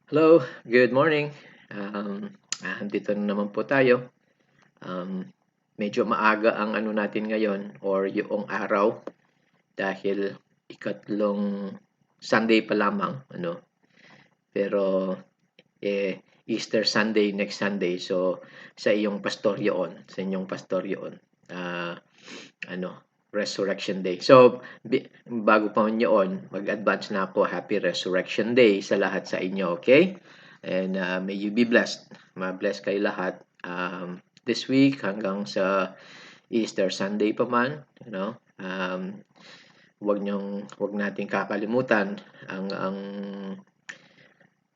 Hello, good morning. Andito na naman po tayo. Medyo maaga ang ano natin ngayon or yung araw dahil ikatlong Sunday pa lamang, ano. Pero Easter Sunday next Sunday. So sa iyong pastor yon, sa inyong pastor yon. Ah, ano, Resurrection Day. So bago pa yon, mag-advance na ako. Happy Resurrection Day sa lahat sa inyo, okay? And may you be blessed. Ma-bless kayo lahat this week hanggang sa Easter Sunday pa man, you know. Wag nating kakalimutan ang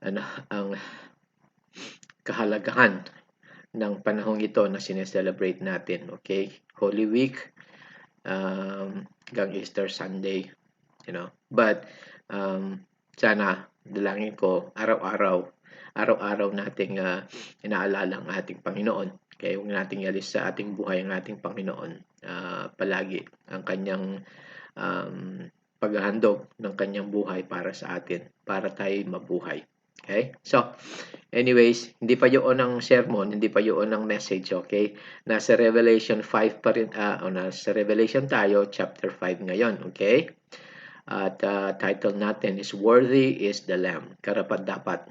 ano ang kahalagahan ng panahong ito na sineselebrate natin, okay? Holy Week hanggang Easter Sunday, you know. But sana dalangin ko araw-araw nating inaalala ang ating Panginoon. Kaya huwag nating ialis sa ating buhay ang ating Panginoon. Palagi ang kanyang paghahandog ng kanyang buhay para sa atin, para tayo mabuhay. Okay? So, anyways, hindi pa yun ang sermon, hindi pa yun ang message, okay? Nasa Revelation 5 pa rin, nasa Revelation tayo, chapter 5 ngayon, okay? At title natin is Worthy is the Lamb. Karapat-dapat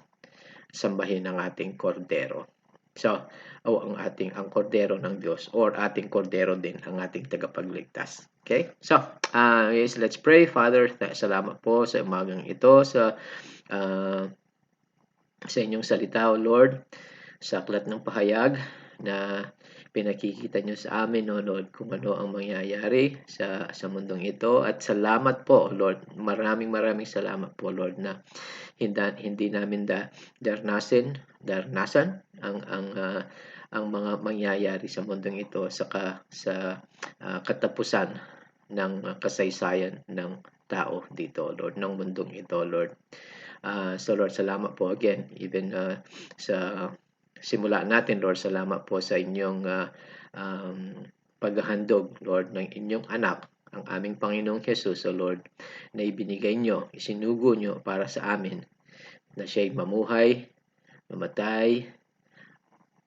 sambahin ang ating kordero. So, ang kordero ng Diyos or ating kordero din ang ating tagapagligtas. Okay? So, yes, let's pray. Father, salamat po sa umagang ito sa inyong salita, O Lord, sa aklat ng pahayag na pinakikita nyo sa amin, O Lord, kung ano ang mangyayari sa mundong ito. At salamat po, Lord. Maraming salamat po, Lord, na hindi namin darnasan ang mga mangyayari sa mundong ito sa katapusan ng kasaysayan ng tao dito, Lord, ng mundong ito, Lord. So Lord, salamat po again, even sa simula natin, Lord, salamat po sa inyong paghahandog, Lord, ng inyong anak, ang aming Panginoong Jesus, O Lord, na ibinigay nyo, isinugo nyo para sa amin, na siya'y mamuhay, mamatay,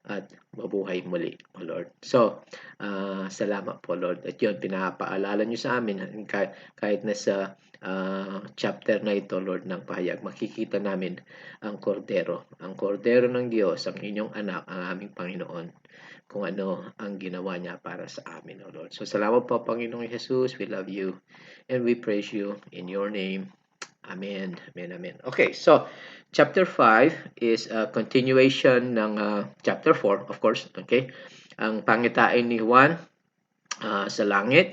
at mabuhay muli, O Lord. So, salamat po, Lord. At yun, pinapaalala nyo sa amin, kahit na sa chapter na ito, Lord, ng pahayag, makikita namin ang kordero ng Diyos, ang inyong anak, ang aming Panginoon, kung ano ang ginawa niya para sa amin, O Lord. So, salamat po, Panginoong Jesus. We love you and we praise you in your name. Amen. Amen. Amen. Okay, so chapter 5 is a continuation ng chapter 4, of course. Okay? Ang pangitain ni Juan sa langit,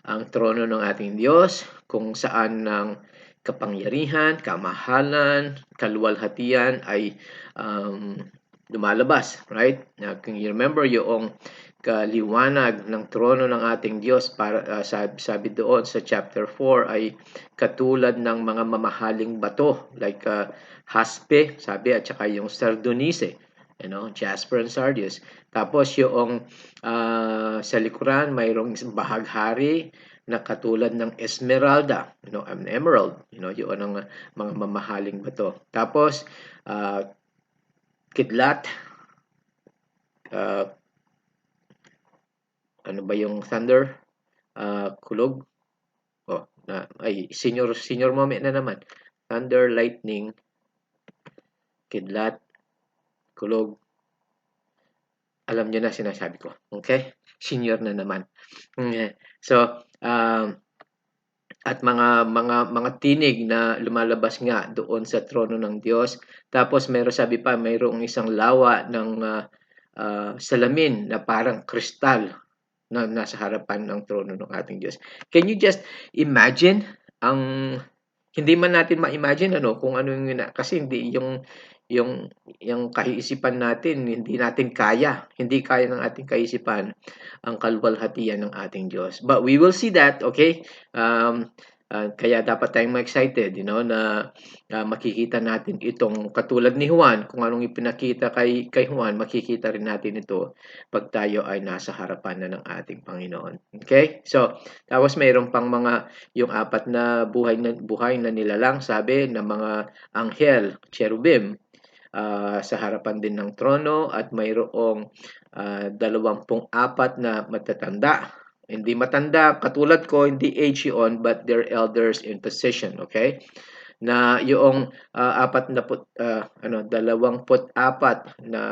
ang trono ng ating Diyos, kung saan ng kapangyarihan, kamahalan, kaluwalhatian ay lumalabas, right? Now, kung you remember yung kaliwanag ng trono ng ating Diyos, para sabi doon sa chapter 4 ay katulad ng mga mamahaling bato like haspe, sabi, at saka yung sardonice, jasper and sardius. Tapos yung sa likuran mayroong bahaghari na katulad ng esmeralda, an emerald, yun ang mga mamahaling bato. Tapos kidlat, ano ba yung thunder? Kulog. Senior moment na naman. Thunder, lightning, kidlat, kulog. Alam niyo na sinasabi ko. Okay? Senior na naman. So, at mga tinig na lumalabas nga doon sa trono ng Diyos. Tapos mayroong isang lawa ng salamin na parang kristal na nasa harapan ng trono ng ating Diyos. Can you just imagine hindi man natin ma-imagine kung ano yung kasi hindi yung kaisipan natin, hindi kaya ng ating kaisipan ang kaluwalhatian ng ating Diyos. But we will see that, okay? Kaya dapat tayong ma-excited, na makikita natin itong katulad ni Juan, kung anong ipinakita kay Juan, makikita rin natin ito pag tayo ay nasa harapan na ng ating Panginoon. Okay? So, tapos mayroon pang yung apat na buhay na nilalang, sabi ng mga anghel, cherubim, sa harapan din ng trono, at mayroong 24 na matatanda. Hindi matanda, katulad ko, hindi age yun, but they're elders in position, okay? Na yung 24 na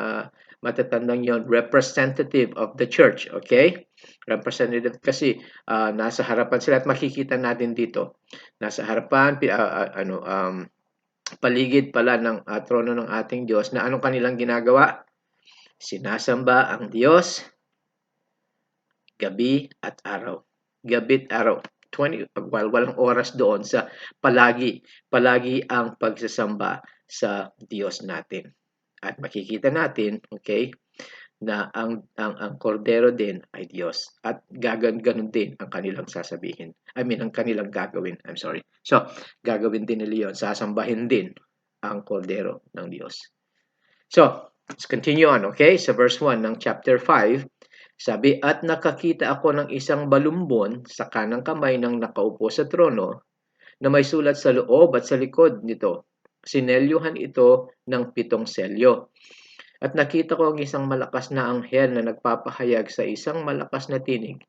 matatandang yon, representative of the church, okay? Representative kasi nasa harapan sila at makikita natin dito. Nasa harapan, paligid pala ng trono ng ating Diyos, na anong kanilang ginagawa? Sinasamba ang Diyos gabi at araw. Gabi at araw. Walang oras doon sa palagi ang pagsasamba sa Diyos natin. At makikita natin, okay, na ang kordero din ay Diyos. At ganun din ang kanilang sasabihin. Ang kanilang gagawin. So, gagawin din nila yun. Sasambahin din ang kordero ng Diyos. So, let's continue on, okay? Sa verse 1 ng chapter 5, sabi, at nakakita ako ng isang balumbon sa kanang kamay ng nakaupo sa trono na may sulat sa loob at sa likod nito. Sinelyuhan ito ng 7 selyo. At nakita ko ang isang malakas na anghel na nagpapahayag sa isang malakas na tinig.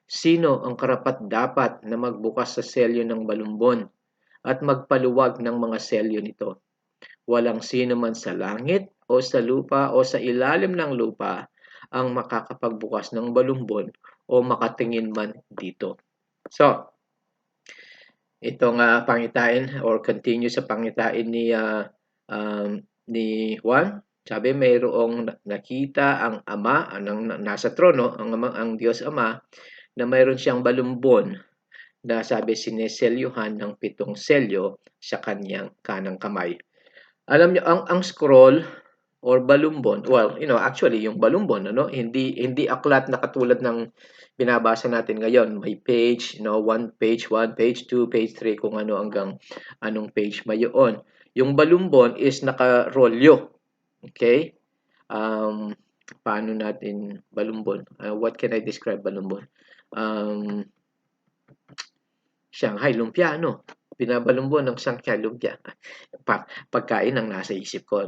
Sino ang karapat-dapat na magbukas sa selyo ng balumbon at magpaluwag ng mga selyo nito? Walang sino man sa langit o sa lupa o sa ilalim ng lupa ang makakapagbukas ng balumbon o makatingin man dito. So, itong pangitain or continue sa pangitain ni Juan, sabi mayroong nakita ang Ama, nasa trono, ang Diyos Ama, na mayroon siyang balumbon na sabi sineselyuhan ng 7 selyo sa kanyang kanang kamay. Alam niyo, ang scroll or balumbon, well, actually yung balumbon, hindi aklat na katulad ng binabasa natin ngayon. May page, 1 page, 2 page 3, kung ano hanggang anong page mayoon. Yung balumbon is nakarolyo. Okay? Paano natin balumbon? What can I describe balumbon? Shanghai lumpia, binabalumbon ng Shanghai lumpia. Pagkain ang nasa isip ko,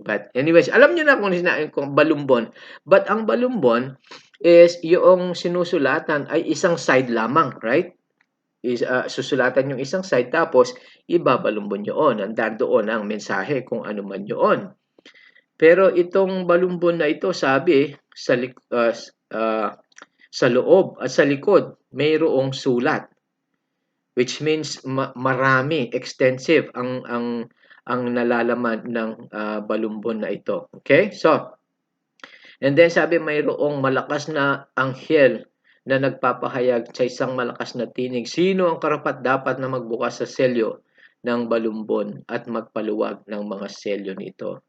But anyways, alam niyo na kung balumbon. But ang balumbon is yung sinusulatan ay isang side lamang, right? Susulatan yung isang side, tapos ibabalumbon yun. Nandoon ang mensahe kung ano man yun. Pero itong balumbon na ito, sabi, sa loob at sa likod, mayroong sulat. Which means marami, extensive ang nalalaman ng balumbon na ito. Okay? So, and then sabi mayroong malakas na anghel na nagpapahayag sa isang malakas na tinig. Sino ang karapat-dapat na magbukas sa selyo ng balumbon at magpaluwag ng mga selyo nito?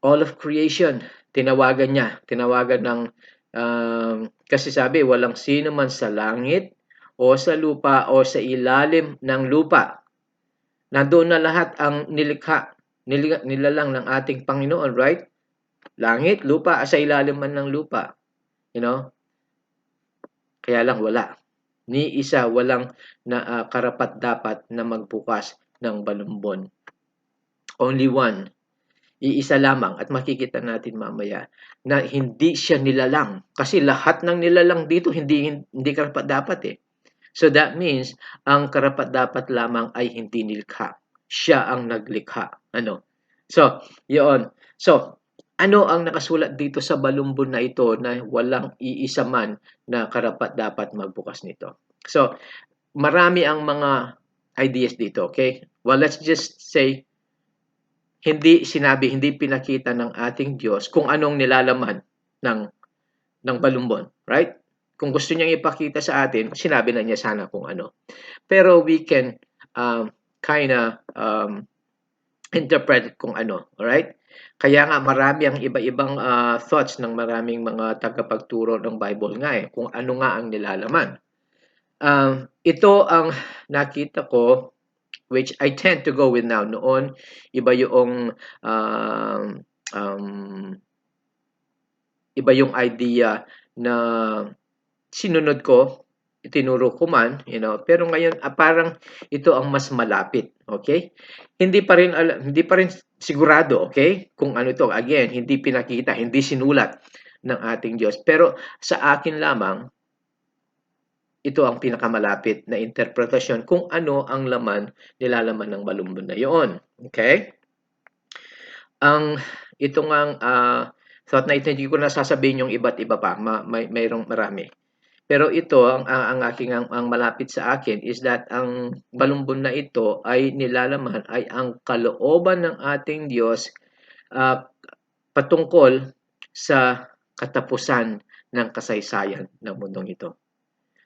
All of creation, tinawagan ng kasi sabi walang sino man sa langit o sa lupa o sa ilalim ng lupa. Nandoon na lahat ang nilalang ng ating Panginoon, right? Langit, lupa, sa ilalim man ng lupa. Kaya lang wala. Ni isa walang karapat-dapat na magbukas ng balumbon. Only one. Iisa lamang, at makikita natin mamaya na hindi siya nilalang. Kasi lahat ng nilalang dito hindi karapat-dapat eh. So that means, ang karapat-dapat lamang ay hindi nilikha. Siya ang naglikha. So, yun. So, ano ang nakasulat dito sa balumbon na ito na walang iisa man na karapat-dapat magbukas nito? So, marami ang mga ideas dito, okay? Well, let's just say, hindi pinakita ng ating Diyos kung anong nilalaman ng balumbon, right? Kung gusto niyang ipakita sa atin, sinabi na niya sana kung ano. Pero we can interpret kung ano, alright? Kaya nga marami ang iba-ibang thoughts ng maraming mga tagapagturo ng Bible nga kung ano nga ang nilalaman. Ito ang nakita ko, which I tend to go with now. Noon, iba yung um, um, iba yung idea na sinunod ko, itinuro ko man, pero ngayon parang ito ang mas malapit, okay? Hindi pa rin sigurado, okay? Kung ano ito, again, hindi pinakita, hindi sinulat ng ating Diyos. Pero sa akin lamang, ito ang pinakamalapit na interpretasyon kung ano ang nilalaman ng balumbon na iyon. Okay? Ito ngang thought na ito, hindi ko na sasabihin yung iba't iba pa, mayroong marami. Pero ito, ang aking ang malapit sa akin is that ang balumbon na ito ay nilalaman ay ang kalooban ng ating Diyos uh, patungkol sa katapusan ng kasaysayan ng mundong ito,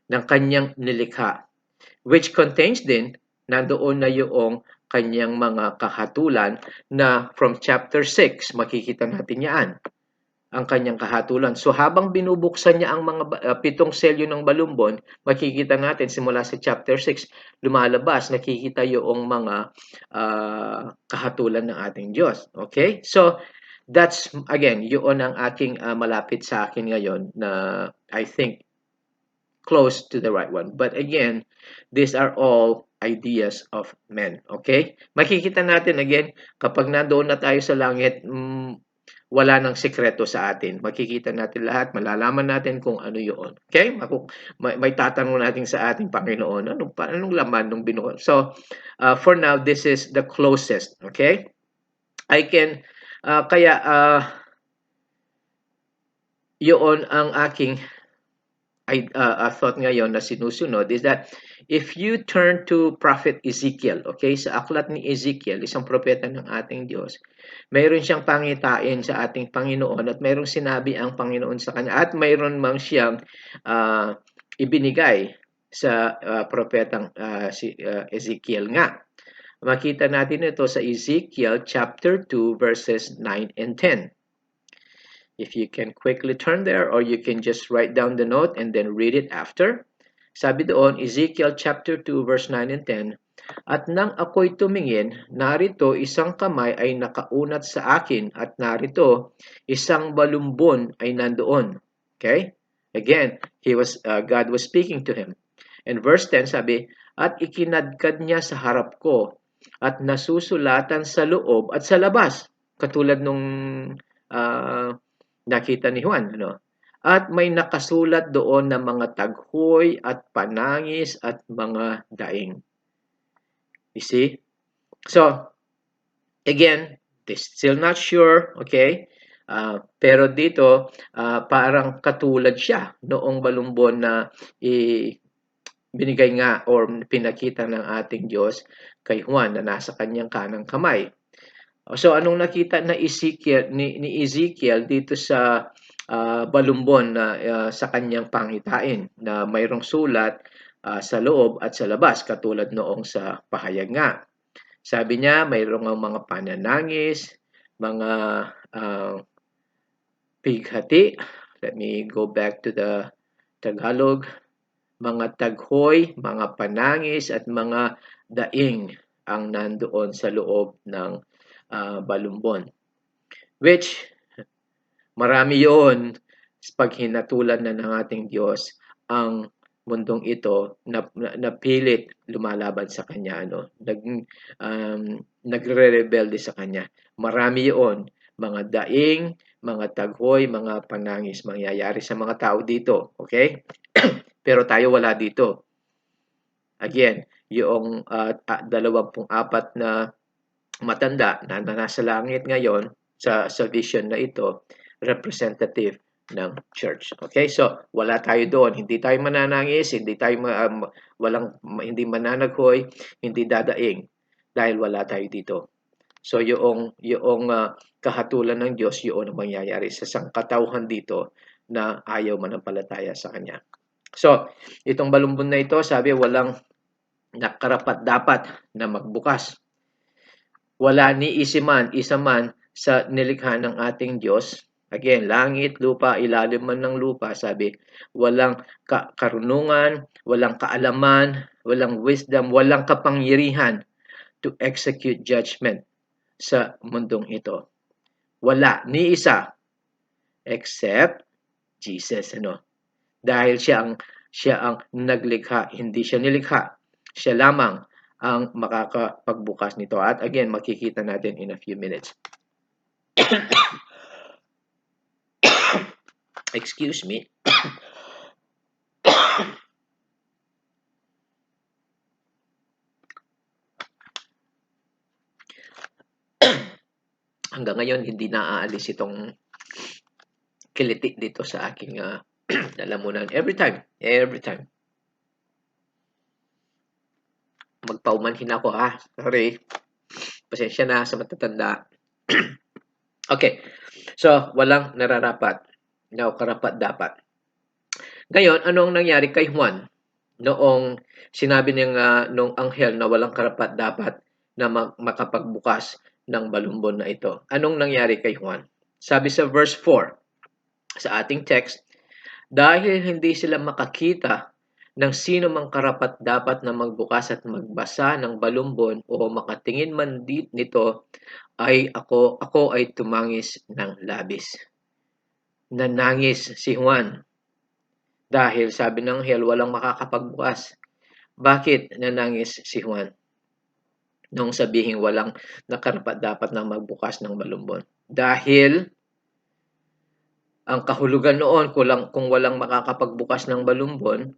ng kanyang nilikha, which contains din, nandoon na yung kanyang mga kahatulan na from chapter 6, makikita natin yan, ang kanyang kahatulan. So habang binubuksan niya ang mga 7 selyo ng balumbon, makikita natin simula sa chapter 6, lumalabas, nakikita yung mga kahatulan ng ating Diyos. Okay? So that's, again, yun ang aking malapit sa akin ngayon na I think close to the right one. But again, these are all ideas of men. Okay? Makikita natin again, kapag nandoon na tayo sa langit, wala nang sekreto sa atin. Makikita natin lahat, malalaman natin kung ano yun. Okay? May tatanong natin sa ating Panginoon, anong laman nung binuo? So, for now, this is the closest. Okay? I can, yun ang aking thought ngayon na sinusunod is that if you turn to Prophet Ezekiel, okay, sa aklat ni Ezekiel, isang propeta ng ating Diyos, mayroon siyang pangitain sa ating Panginoon at mayroong sinabi ang Panginoon sa kanya at mayroon mang siyang ibinigay sa propetang si Ezekiel nga. Makita natin ito sa Ezekiel chapter 2 verses 9 and 10. If you can quickly turn there or you can just write down the note and then read it after. Sabi doon, Ezekiel chapter 2 verse 9 and 10, at nang ako'y tumingin, narito isang kamay ay nakaunat sa akin at narito isang balumbon ay nandoon. Okay? Again, God was speaking to him. And verse 10 sabi, at ikinadkad niya sa harap ko at nasusulatan sa loob at sa labas. Katulad nung nakita ni Juan, at may nakasulat doon na mga taghoy at panangis at mga daing. You see? So, again, they're still not sure, okay? Pero dito, parang katulad siya noong balumbon na binigay nga or pinakita ng ating Diyos kay Juan na nasa kanyang kanang kamay. So anong nakita na ni Ezekiel dito sa balumbon na sa kanyang pangitain na mayroong sulat sa loob at sa labas katulad noong sa pahayag nga. Sabi niya mayroong mga pananangis, mga pighati. Let me go back to the Tagalog. Mga taghoy, mga panangis at mga daing ang nandoon sa loob ng balumbon. Which, marami yon pag hinatulan na ng ating Diyos ang mundong ito na pilit lumalaban sa Kanya. Nagre-rebelde sa Kanya. Marami yon, mga daing, mga taghoy, mga panangis mangyayari sa mga tao dito. Okay? Pero tayo wala dito. Again, yung 24 na matanda na nasa langit ngayon sa vision na ito, representative ng church. Okay? So, wala tayo doon. Hindi tayo mananangis, hindi tayo hindi mananaghoy, hindi dadaing dahil wala tayo dito. So, yung kahatulan ng Diyos, yun ang mangyayari sa sangkatauhan dito na ayaw manampalataya sa Kanya. So, itong balumbon na ito, sabi, walang nakarapat-dapat na magbukas. Wala ni isa man sa nilikha ng ating Diyos, Again, langit, lupa, ilalim man ng lupa, sabi, walang karunungan, walang kaalaman, walang wisdom, walang kapangyarihan to execute judgment sa mundong ito. Wala, ni isa, except Jesus, Dahil siya ang naglikha, hindi siya nilikha. Siya lamang ang makakapagbukas nito. At again, makikita natin in a few minutes. Excuse me. Hanggang ngayon, hindi naaalis itong kiliti dito sa aking lalamunan. Every time. Magpaumanhin ako, Sorry. Pasensya na sa matatanda. Okay. So, walang nararapat. No, karapat dapat. Ngayon, anong nangyari kay Juan? Noong sinabi nung anghel na walang karapat dapat na makapagbukas ng balumbon na ito. Anong nangyari kay Juan? Sabi sa verse 4 sa ating text, dahil hindi sila makakita ng sino mang karapat dapat na magbukas at magbasa ng balumbon o makatingin man nito, ay ako ay tumangis ng labis. Nanangis si Juan dahil sabi ng anghel walang makakapagbukas. Bakit nanangis si Juan nung sabihin walang nakarapat dapat na magbukas ng balumbon? Dahil ang kahulugan noon kung walang makakapagbukas ng balumbon,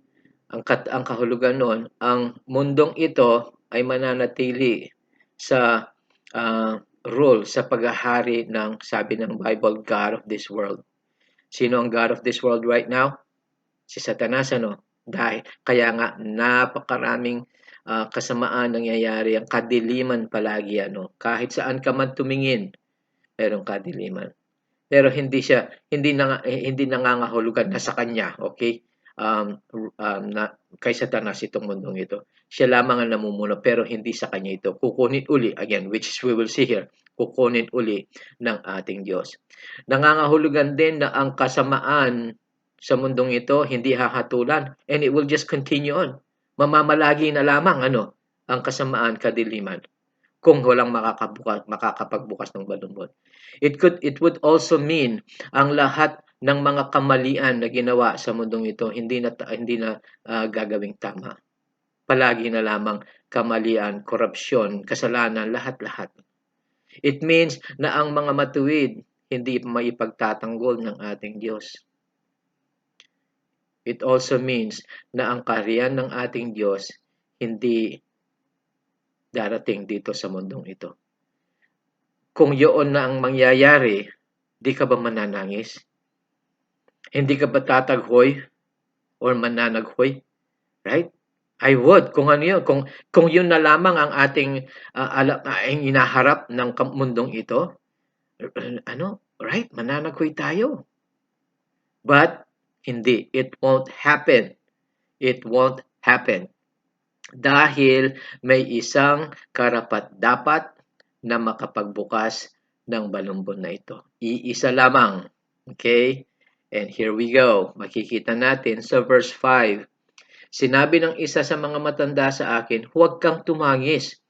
ang kahulugan noon, ang mundong ito ay mananatili sa rule, sa paghahari ng, sabi ng Bible, God of this world. Sino ang God of this world right now? Si Satanas, Dahil, kaya nga, napakaraming kasamaan nangyayari, ang kadiliman palagi, Kahit saan ka man tumingin, merong kadiliman. Pero hindi nangangahulugan na sa kanya, okay? Kay Satanas itong mundong ito. Siya lamang ang namumuno, pero hindi sa kanya ito. Kukunin uli, again, which we will see here, kukunin uli ng ating Diyos. Nangangahulugan din na ang kasamaan sa mundong ito hindi hahatulan, and it will just continue on. Mamamalagi na lamang ang kasamaan, kadiliman, kung walang makakapagbukas ng balumbon. It would also mean ang lahat ng mga kamalian na ginawa sa mundong ito hindi na gagawing tama. Palagi na lamang kamalian, korupsyon, kasalanan, lahat-lahat. It means na ang mga matuwid hindi maipagtatanggol ng ating Diyos. It also means na ang kaharian ng ating Diyos hindi darating dito sa mundong ito. Kung yun na ang mangyayari, di ka ba mananangis? Hindi ka ba tataghoy or mananaghoy? Right? I would. Kung ano yun, kung yun na lamang ang ating inaharap ng mundong ito, right? Mananaghoy tayo. But hindi. It won't happen. It won't happen. Dahil may isang karapat-dapat na makapagbukas ng balumbon na ito. Iisa lamang. Okay? And here we go. Makikita natin sa verse 5. Sinabi ng isa sa mga matanda sa akin, huwag kang tumangis.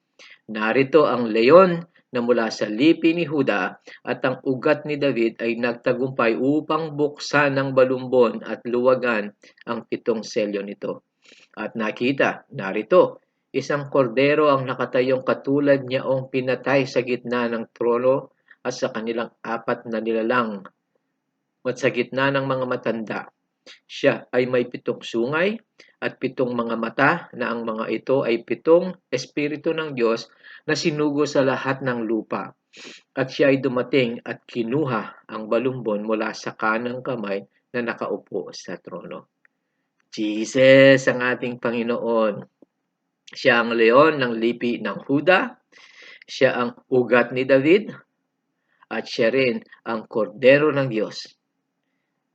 Narito ang leon na mula sa lipi ni Huda at ang ugat ni David ay nagtagumpay upang buksan ng balumbon at luwagan ang 7 selyo nito. At nakita, narito, isang kordero ang nakatayong katulad niyaong pinatay sa gitna ng trono at sa kanilang 4 na nilalang at sa gitna ng mga matanda. Siya ay may 7 sungay at 7 mga mata na ang mga ito ay 7 espiritu ng Diyos na sinugo sa lahat ng lupa. At siya ay dumating at kinuha ang balumbon mula sa kanang kamay na nakaupo sa trono. Jesus ang ating Panginoon. Siya ang leon ng lipi ng Huda. Siya ang ugat ni David. At siya rin ang kordero ng Diyos.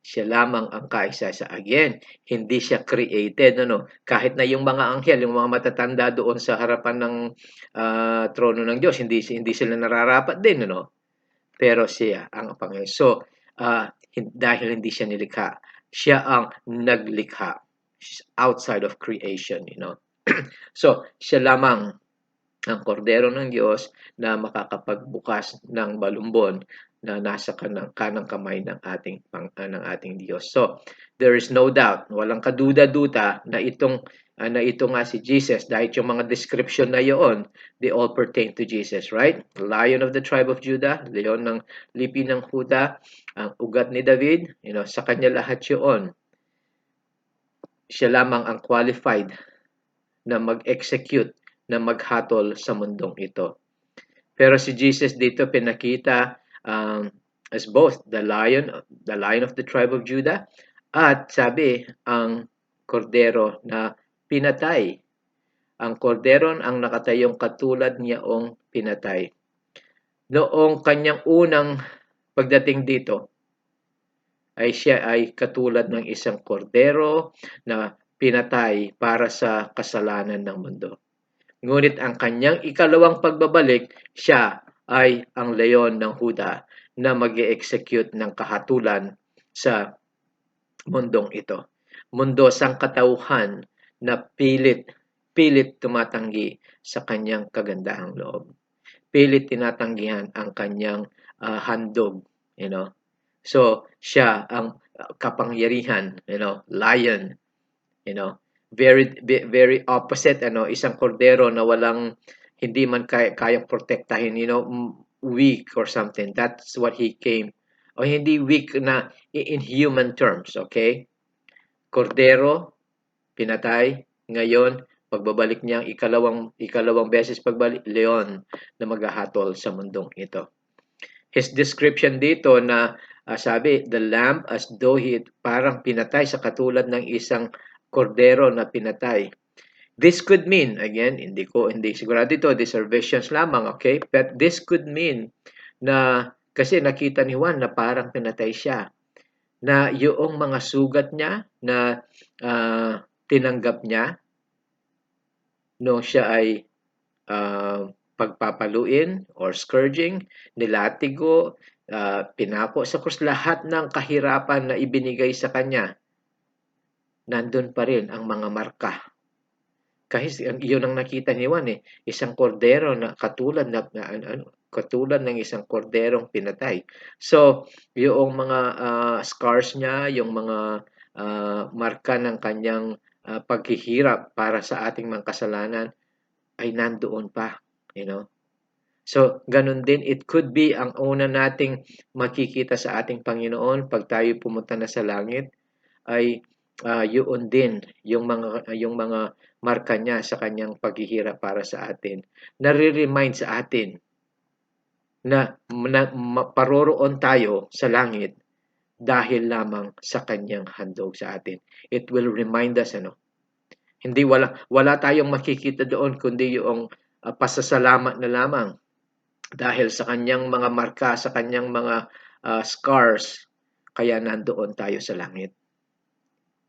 Siya lamang ang kaisa-isa. Again, hindi siya created. Kahit na yung mga anghel, yung mga matatanda doon sa harapan ng trono ng Diyos, hindi sila nararapat din. Pero siya ang Panginoon. So, dahil hindi siya nilikha. Siya ang naglikha. Outside of creation, So, siya lamang ang kordero ng Diyos na makakapagbukas ng balumbon na nasa kanang kamay ng ating Diyos. So, there is no doubt, walang kaduda-duda na ito nga si Jesus, dahil yung mga description na iyon, they all pertain to Jesus, right? Lion of the tribe of Judah, leon ng lipi ng Huda, ang ugat ni David, sa kanya lahat yun. Siya lamang ang qualified na mag-execute, na maghatol sa mundong ito. Pero si Jesus dito pinakita as both the lion of the tribe of Judah, at sabi ang kordero na pinatay. Ang kordero ang nakatayong katulad niyaong pinatay. Noong kanyang unang pagdating dito, ay siya ay katulad ng isang kordero na pinatay para sa kasalanan ng mundo. Ngunit ang kanyang ikalawang pagbabalik, siya ay ang leon ng Huda na mag-e-execute ng kahatulan sa mundong ito. Mundo sang katauhan na pilit tumatanggi sa kanyang kagandahang loob. Pilit tinatanggihan ang kanyang handog, So, siya ang kapangyarihan, lion, very very opposite, isang kordero na hindi man kayang protektahin, weak or something. That's what he came. O hindi weak na in human terms, okay? Kordero, pinatay, ngayon pagbabalik niya ikalawang beses pagbalik, leon na maghahatol sa mundong ito. His description dito na sabi, the lamb as though parang pinatay sa katulad ng isang kordero na pinatay. This could mean, again, hindi sigurado ito, these are visions lamang, okay? But this could mean na, kasi nakita ni Juan na parang pinatay siya, na yung mga sugat niya na tinanggap niya nung siya ay pagpapaluin or scourging, nilatigo, pinako sa krus, lahat ng kahirapan na ibinigay sa kanya, nandun pa rin ang mga marka. Kasi iyon ang nakita ni Juan, isang kordero na katulad ng isang korderong pinatay. So, yung mga scars niya, yung mga marka ng kanyang paghihirap para sa ating mga kasalanan ay nandoon pa, So, ganun din, it could be ang una nating makikita sa ating Panginoon pag tayo pumunta na sa langit ay yun din, yung mga marka niya sa kanyang paghihirap para sa atin. Nare-remind sa atin na paroroon tayo sa langit dahil lamang sa kanyang handog sa atin. It will remind us, hindi wala tayong makikita doon kundi yung pasasalamat na lamang dahil sa kanyang mga marka, sa kanyang mga scars, kaya nandoon tayo sa langit.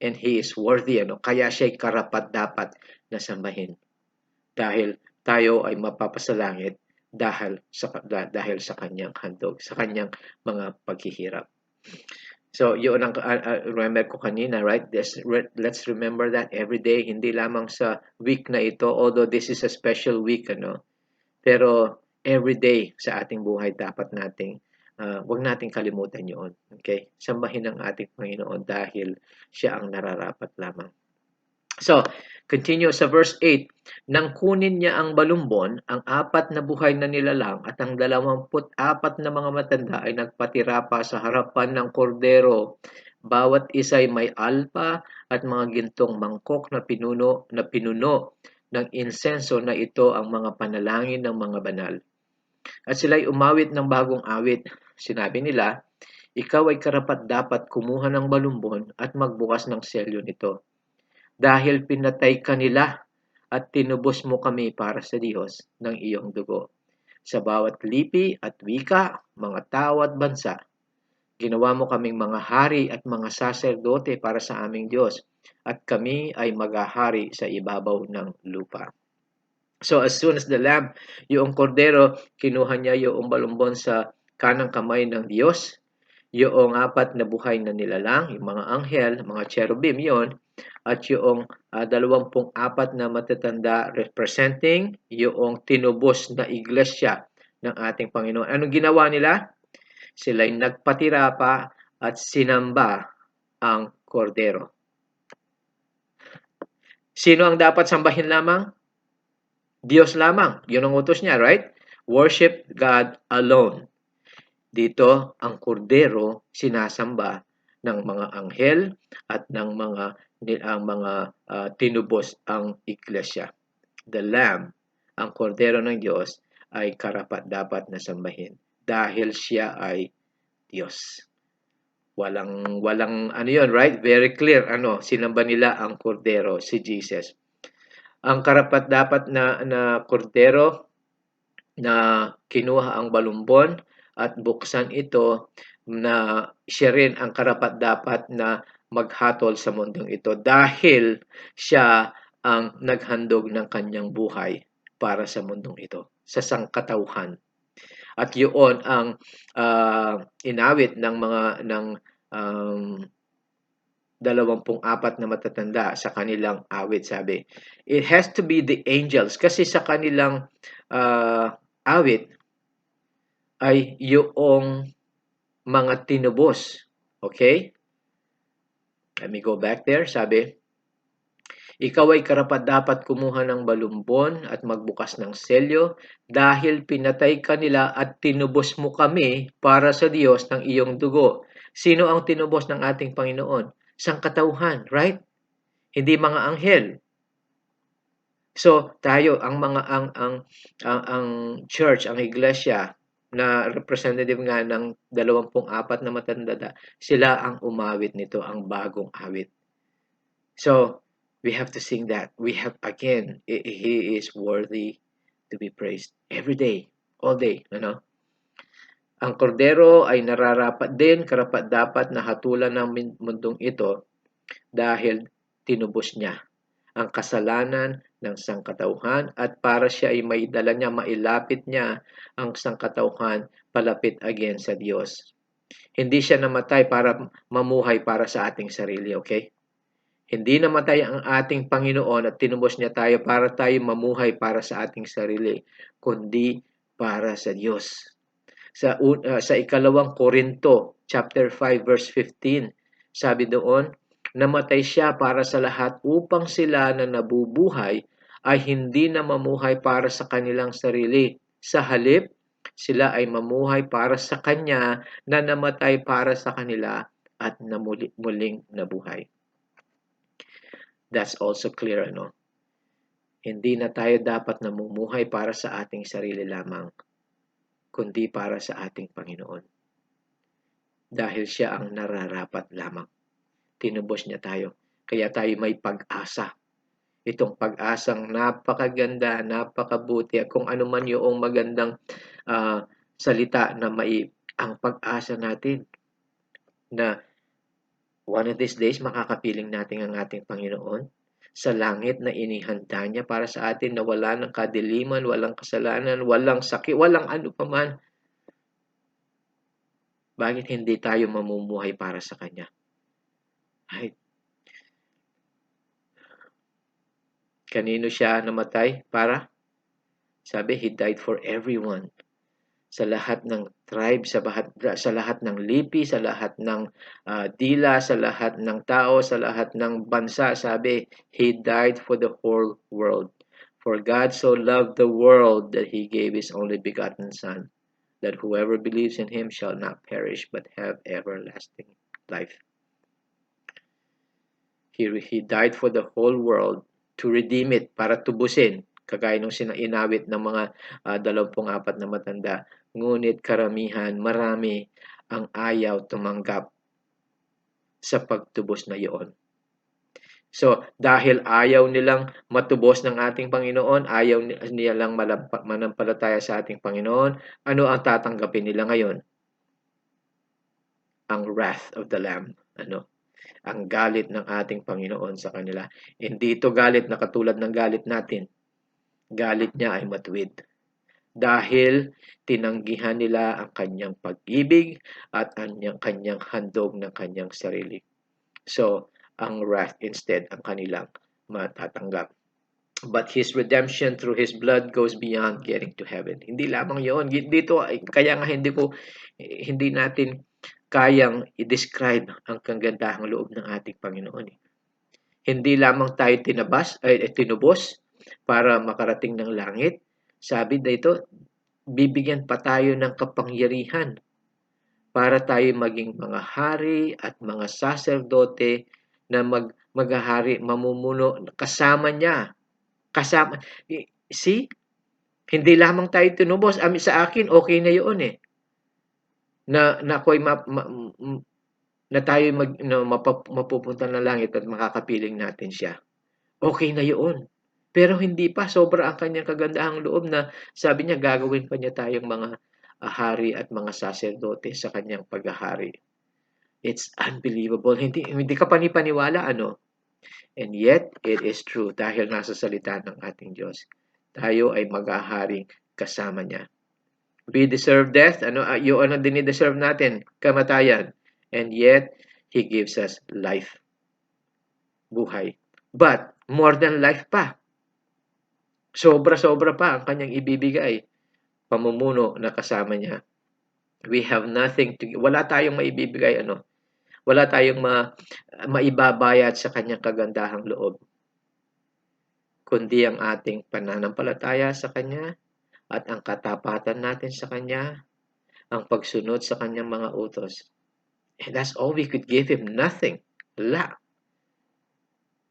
And He is worthy, kaya siya'y karapat-dapat na sambahin. Dahil tayo ay mapapasalangit dahil sa kanyang handog, sa kanyang mga paghihirap. So, yun ang remember ko kanina, right? Let's remember that every day, hindi lamang sa week na ito, although this is a special week, pero every day sa ating buhay dapat nating wag nating kalimutan yun. Okay? Sambahin ang ating Panginoon dahil siya ang nararapat lamang. So, continue sa verse 8. Nang kunin niya ang balumbon, ang 4 na buhay na nilalang at ang 24 na mga matanda ay nagpatira pa sa harapan ng kordero. Bawat isa'y may alpa at mga gintong mangkok na pinuno ng insenso na ito ang mga panalangin ng mga banal. At sila'y umawit ng bagong awit. Sinabi nila, ikaw ay karapat-dapat kumuha ng balumbon at magbukas ng selyo nito. Dahil pinatay ka nila at tinubos mo kami para sa Diyos ng iyong dugo. Sa bawat lipi at wika, mga tao at bansa, ginawa mo kaming mga hari at mga saserdote para sa aming Diyos, at kami ay maghahari sa ibabaw ng lupa. So as soon as the lamb, yung kordero, kinuha niya yung balumbon sa kanang kamay ng Diyos, yung apat na buhay na nilalang, yung mga anghel, mga cherubim yon, at yung 24 na matatanda representing yung tinubos na iglesia ng ating Panginoon. Anong ginawa nila? Sila'y nagpatira pa at sinamba ang kordero. Sino ang dapat sambahin lamang? Diyos lamang. Yun ang utos niya, right? Worship God alone. Dito, ang kordero sinasamba ng mga anghel at ng mga tinubos ang iglesia. The Lamb, ang kordero ng Diyos, ay karapat-dapat na sambahin dahil siya ay Diyos. Walang ano yun, right? Very clear, sinamba nila ang kordero, si Jesus. Ang karapat-dapat na kordero na kinuha ang balumbon at buksan ito, na siya rin ang karapat-dapat na maghatol sa mundong ito dahil siya ang naghandog ng kanyang buhay para sa mundong ito, sa sangkatauhan. At yun ang inawit ng 24 na matatanda sa kanilang awit, sabi. It has to be the angels kasi sa kanilang awit ay yung mga tinubos. Okay? Let me go back there. Sabi, ikaw ay karapat-dapat kumuha ng balumbon at magbukas ng selyo dahil pinatay ka nila at tinubos mo kami para sa Diyos ng iyong dugo. Sino ang tinubos ng ating Panginoon? Sangkatauhan, right? Hindi mga anghel. So, tayo ang church, ang iglesia na representative nga ng 24 na matanda, sila ang umawit nito, ang bagong awit. So, we have to sing that. We have, again, He is worthy to be praised every day, all day, Ang kordero ay nararapat din, karapat-dapat na hatulan ng mundong ito dahil tinubos niya ang kasalanan ng sangkatauhan at para siya ay maidala niya, mailapit niya ang sangkatauhan palapit again sa Diyos. Hindi siya namatay para mamuhay para sa ating sarili, okay? Hindi namatay ang ating Panginoon at tinubos niya tayo para tayo mamuhay para sa ating sarili, kundi para sa Diyos. Sa ikalawang Korinto, chapter 5, verse 15, sabi doon, namatay siya para sa lahat upang sila na nabubuhay ay hindi na mamuhay para sa kanilang sarili. Sa halip, sila ay mamuhay para sa Kanya na namatay para sa kanila at muling nabuhay. That's also clear, Hindi na tayo dapat namumuhay para sa ating sarili lamang, kundi para sa ating Panginoon. Dahil siya ang nararapat lamang. Tinubos niya tayo. Kaya tayo may pag-asa. Itong pag-asang napakaganda, napakabuti. At kung ano man yung magandang salita na ang pag-asa natin na one of these days makakapiling natin ang ating Panginoon sa langit na inihanda niya para sa atin na wala ng kadiliman, walang kasalanan, walang sakit, walang ano paman. Bakit hindi tayo mamumuhay para sa Kanya? Right? Kanino siya namatay? Para? Sabi, He died for everyone. Sa lahat ng tribe, sa lahat ng lipi, sa lahat ng dila, sa lahat ng tao, sa lahat ng bansa. Sabi, He died for the whole world. For God so loved the world that He gave His only begotten Son, that whoever believes in Him shall not perish but have everlasting life. He died for the whole world to redeem it, para tubusin, kagaya nung inawit ng mga 24 na matanda. Ngunit karamihan, marami ang ayaw tumanggap sa pagtubos na iyon. So, dahil ayaw nilang matubos ng ating Panginoon, ayaw nilang manampalataya sa ating Panginoon, ano ang tatanggapin nila ngayon? Ang wrath of the Lamb. Ang galit ng ating Panginoon sa kanila. Hindi ito galit na katulad ng galit natin. Galit niya ay matuwid. dahil tinanggihan nila ang kanyang pag-ibig at ang kanyang handog ng kanyang sarili. So, ang wrath instead ang kanilang matatanggap. But His redemption through His blood goes beyond getting to heaven. Hindi lamang yon. Dito, kaya nga hindi natin kayang i-describe ang kagandahang loob ng ating Panginoon. Hindi lamang tayo tinubos para makarating ng langit. Sabi dito, bibigyan pa tayo ng kapangyarihan para tayo maging mga hari at mga saserdote na maghahari, mamumuno kasama niya. See? Hindi lamang tayo tinubos. Sa akin, okay na yun eh. Na ako'y na tayo mapupunta ng langit at makakapiling natin siya. Okay na yun. Pero hindi pa. Sobra ang kanyang kagandahang loob na sabi niya gagawin pa niya tayong mga hari at mga saserdote sa kanyang paghahari. It's unbelievable. Hindi ka panipaniwala, ano? And yet, it is true dahil nasa salita ng ating Diyos. Tayo ay maghahari kasama niya. We deserve death. Ano dinideserve natin? Kamatayan. And yet, He gives us life. Buhay. But, more than life pa. Sobra-sobra pa ang kanyang ibibigay. Pamumuno na kasama niya. We have nothing to... Wala tayong maibibigay, Wala tayong maibabayad sa kanyang kagandahang loob. Kundi ang ating pananampalataya sa kanya at ang katapatan natin sa kanya, ang pagsunod sa kanyang mga utos. And that's all we could give Him. Nothing. Wala.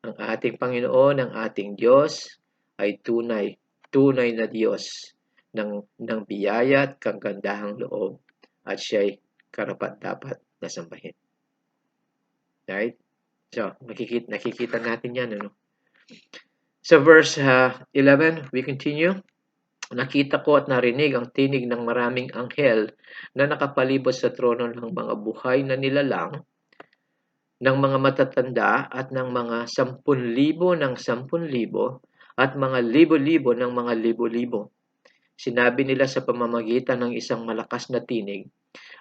Ang ating Panginoon, ang ating Diyos ay tunay na Diyos ng biyaya at kagandahang loob at siya'y karapat-dapat na sambahin. Right? So, nakikita natin yan, So, verse 11, we continue. Nakita ko at narinig ang tinig ng maraming anghel na nakapalibot sa trono ng mga buhay na nilalang, ng mga matatanda at ng mga 10,000 ng 10,000 at mga libo-libo ng mga libo-libo. Sinabi nila sa pamamagitan ng isang malakas na tinig,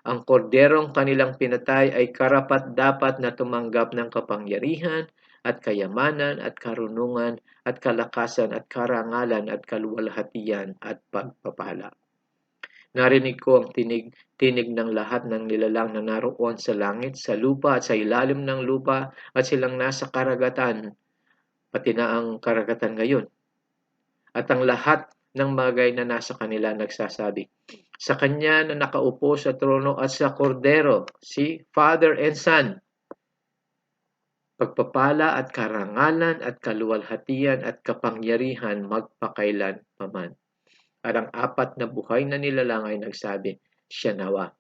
ang korderong kanilang pinatay ay karapat-dapat na tumanggap ng kapangyarihan at kayamanan at karunungan at kalakasan at karangalan at kaluwalhatian at pagpapala. Narinig ko ang tinig ng lahat ng nilalang na naroon sa langit, sa lupa at sa ilalim ng lupa at silang nasa karagatan, pati na ang karagatan ngayon. At ang lahat ng bagay na nasa kanila nagsasabi, sa Kanya na nakaupo sa trono at sa Kordero, si Father and Son, pagpapala at karangalan at kaluwalhatian at kapangyarihan magpakailan paman. At ang 4 na buhay na nilalang ay nagsabi, siya nawa.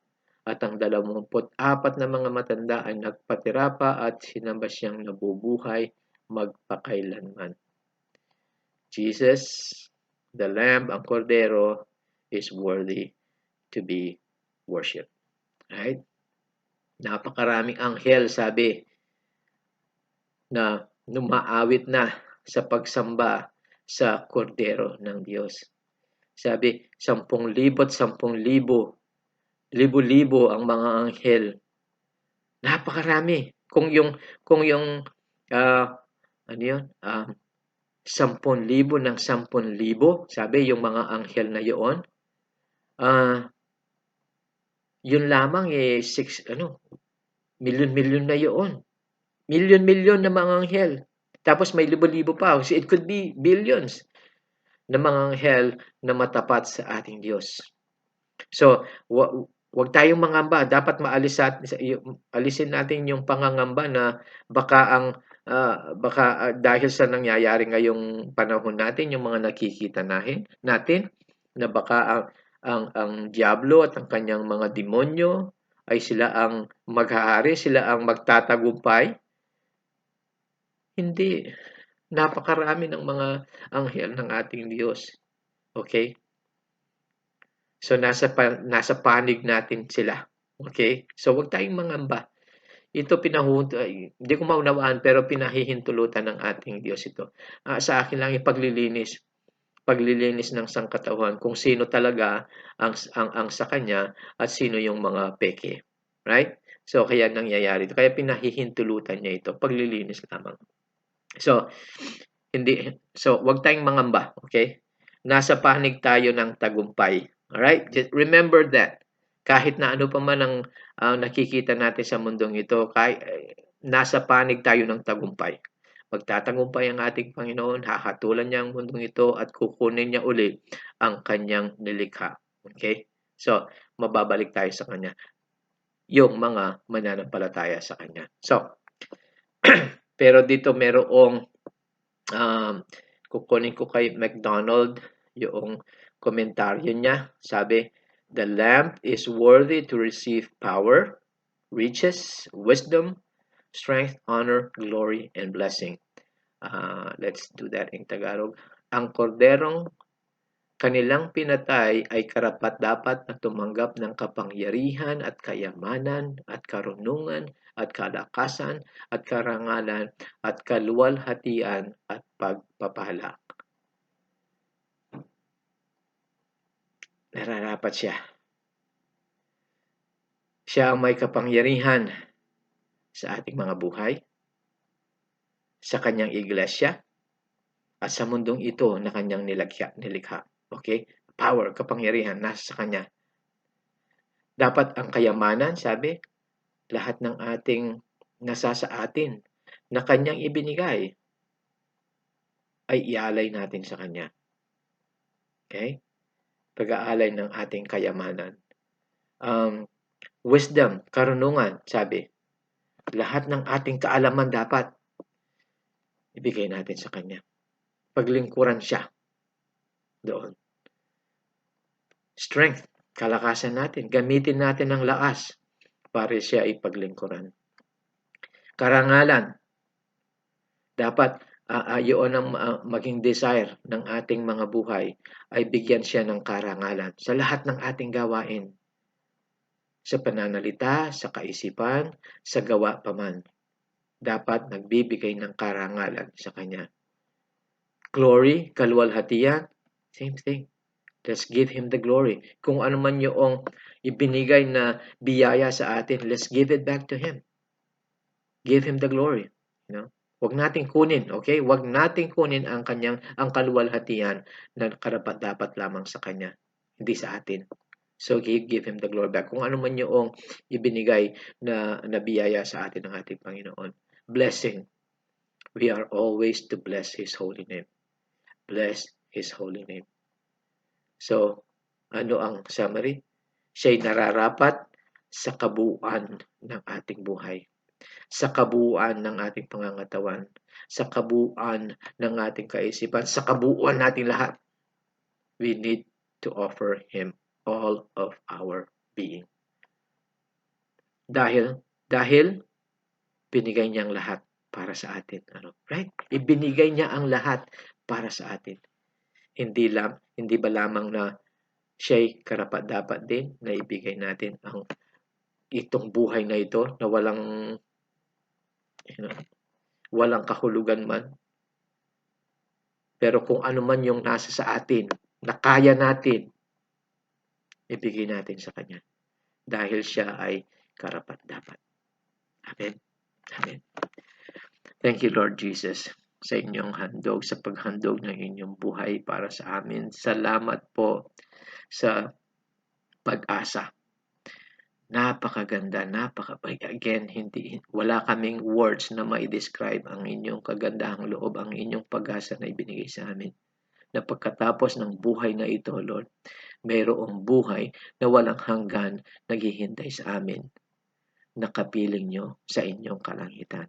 At ang 24 na mga matanda ay nagpatira pa at sinamba siyang nabubuhay magpakailanman. Jesus, the Lamb, ang Kordero, is worthy to be worshipped. Right? Napakaraming anghel, sabi, na numaawit na sa pagsamba sa Kordero ng Diyos. Sabi, 10,000 at 10,000, libo-libo ang mga anghel. Napakarami. Kung yung 10,000 ng 10,000, sabi yung mga anghel na yun, yun lamang milyon na yun. Milyon na mga anghel. Tapos may libo-libo pa. So it could be billions na mga anghel na matapat sa ating Diyos. So, wag tayong mangamba. Dapat alisin natin yung pangangamba na baka dahil sa nangyayari ngayong panahon natin, yung mga nakikita natin, na baka ang diablo at ang kanyang mga demonyo ay sila ang maghahari, sila ang magtatagumpay. Hindi. Napakarami ng mga anghel ng ating Diyos. Okay? So, nasa panig natin sila. Okay? So, huwag tayong mangamba. Ito hindi ko maunawaan pero pinahihintulutan ng ating Diyos ito. Sa akin lang ipaglilinis. paglilinis ng sangkatawan kung sino talaga ang sa kanya at sino yung mga peke. Right? So, kaya nangyayari ito. Kaya pinahihintulutan niya ito. Paglilinis lamang. So, wag tayong mangamba. Okay? Nasa panig tayo ng tagumpay. Alright? Just remember that. Kahit na ano pa man ang nakikita natin sa mundong ito, nasa panig tayo ng tagumpay. Magtatagumpay ang ating Panginoon, hahatulan niya ang mundong ito at kukunin niya uli ang kanyang nilikha. Okay? So, mababalik tayo sa kanya. Yung mga mananampalataya sa kanya. So, pero dito merong kukunin ko kay McDonald yung komentaryo niya. Sabi, the lamb is worthy to receive power, riches, wisdom, strength, honor, glory, and blessing. Let's do that in Tagalog. Ang korderong kanilang pinatay ay karapat-dapat na tumanggap ng kapangyarihan at kayamanan at karunungan at kalakasan at karangalan at kaluwalhatian at pagpapala. Nararapat siya. Siya ang may kapangyarihan sa ating mga buhay, sa kanyang iglesia, at sa mundong ito na kanyang nilikha. Okay? Power, kapangyarihan, nasa kanya. Dapat ang kayamanan, sabi, lahat ng ating nasa sa atin na kanyang ibinigay ay ialay natin sa kanya. Okay? Pag-aalay ng ating kayamanan. Wisdom, karunungan, sabi, lahat ng ating kaalaman dapat ibigay natin sa kanya. Paglingkuran siya doon. Strength, kalakasan natin. Gamitin natin ang lakas para siya ay paglingkuran. Karangalan, dapat yun ang maging desire ng ating mga buhay ay bigyan siya ng karangalan sa lahat ng ating gawain. Sa pananalita, sa kaisipan, sa gawa paman. Dapat nagbibigay ng karangalan sa kanya. Glory, kaluwalhatian, same thing. Let's give Him the glory. Kung ano man yung ibinigay na biyaya sa atin, let's give it back to Him. Give Him the glory. You know? Huwag nating kunin, okay? Huwag nating kunin ang kaluwalhatian na karapat-dapat lamang sa Kanya, hindi sa atin. So, give Him the glory back. Kung ano man yung ibinigay na biyaya sa atin ng ating Panginoon. Blessing. We are always to bless His holy name. Bless His holy name. So, ano ang summary? Siya'y nararapat sa kabuuan ng ating buhay. Sa kabuuan ng ating pangangatawan. Sa kabuuan ng ating kaisipan. Sa kabuuan nating lahat. We need to offer Him all of our being. Dahil binigay niya ang lahat para sa atin. Right? Ibinigay niya ang lahat para sa atin. Hindi ba lamang na siya'y karapat-dapat din na ibigay natin ang itong buhay na ito na walang kahulugan man. Pero kung ano man yung nasa sa atin, na kaya natin, ibigay natin sa Kanya. Dahil siya ay karapat-dapat. Amen. Amen. Thank you, Lord Jesus, sa inyong handog, sa paghandog ng inyong buhay para sa amin. Salamat po sa pag-asa. Napakaganda, again, wala kaming words na mai-describe ang inyong kagandahang loob, ang inyong pag-asa na ibinigay sa amin. Na pagkatapos ng buhay na ito, Lord, mayroong buhay na walang hanggan naghihintay sa amin. Nakapiling nyo sa inyong kalangitan.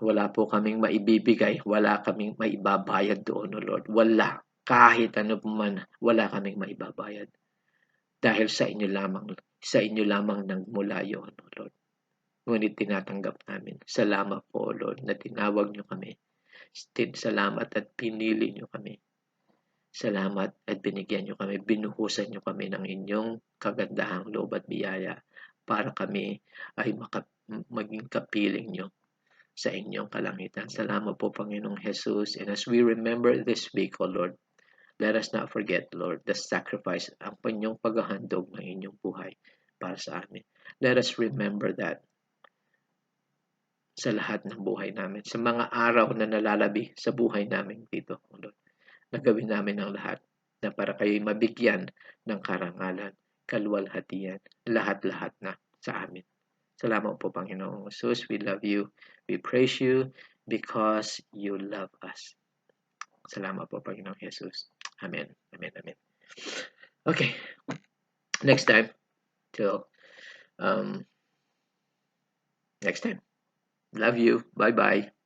Wala po kaming maibibigay, wala kaming maibabayad doon, O Lord. Wala. Kahit ano man, wala kaming maibabayad. Dahil sa inyo lamang nagmula yun, O Lord. Ngunit tinatanggap namin. Salamat po, O Lord, na tinawag nyo kami. Salamat at pinili nyo kami. Salamat at binigyan nyo kami, binuhusan nyo kami ng inyong kagandahang loob at biyaya para kami ay maging kapiling nyo sa inyong kalangitan. Salamat po, Panginoong Jesus. And as we remember this week, O Lord, let us not forget, Lord, the sacrifice, ang inyong paghahandog ng inyong buhay para sa amin. Let us remember that sa lahat ng buhay namin, sa mga araw na nalalabi sa buhay namin dito, O Lord. Nagawin namin ang lahat na para kayo'y mabigyan ng karangalan, kaluwalhatian, lahat-lahat na sa amin. Salamat po, Panginoong Jesus. We love you. We praise you because you love us. Salamat po, Panginoong Jesus. Amen. Amen. Amen. Okay. Next time. Till next time. Love you. Bye-bye.